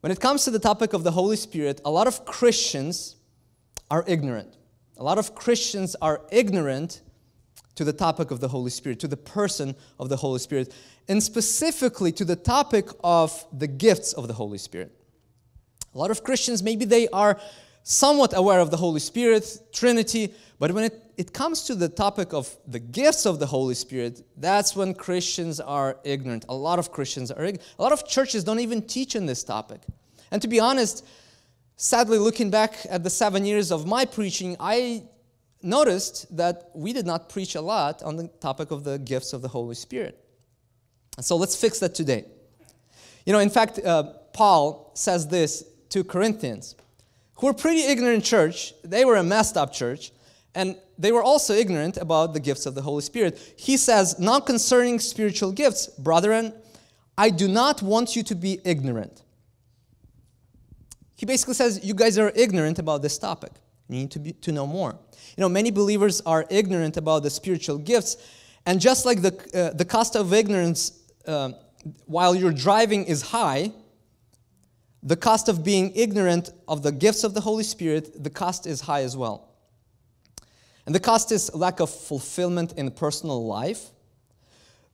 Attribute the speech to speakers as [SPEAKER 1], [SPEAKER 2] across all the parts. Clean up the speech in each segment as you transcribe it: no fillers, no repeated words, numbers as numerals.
[SPEAKER 1] When it comes to the topic of the Holy Spirit, a lot of Christians are ignorant. A lot of Christians are ignorant to the topic of the Holy Spirit, to the person of the Holy Spirit, and specifically to the topic of the gifts of the Holy Spirit. A lot of Christians, maybe they are somewhat aware of the Holy Spirit, Trinity, but when it comes to the topic of the gifts of the Holy Spirit, that's when Christians are ignorant. A lot of Christians are ignorant. A lot of churches don't even teach on this topic. And to be honest, sadly, looking back at the 7 years of my preaching, I noticed that we did not preach a lot on the topic of the gifts of the Holy Spirit. And so let's fix that today. In fact, Paul says this to Corinthians, who were pretty ignorant church. They were a messed up church, and they were also ignorant about the gifts of the Holy Spirit. He says, now concerning spiritual gifts, brethren, I do not want you to be ignorant. He basically says, you guys are ignorant about this topic. You need to know more. Many believers are ignorant about the spiritual gifts, and just like the cost of ignorance while you're driving is high, the cost of being ignorant of the gifts of the Holy Spirit, the cost is high as well. And the cost is lack of fulfillment in personal life.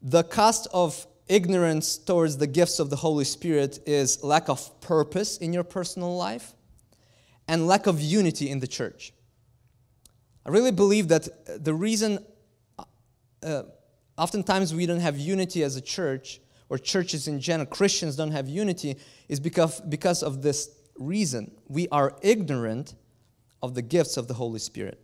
[SPEAKER 1] The cost of ignorance towards the gifts of the Holy Spirit is lack of purpose in your personal life and lack of unity in the church. I really believe that the reason oftentimes we don't have unity as a church, or churches in general, Christians don't have unity, is because of this reason. We are ignorant of the gifts of the Holy Spirit.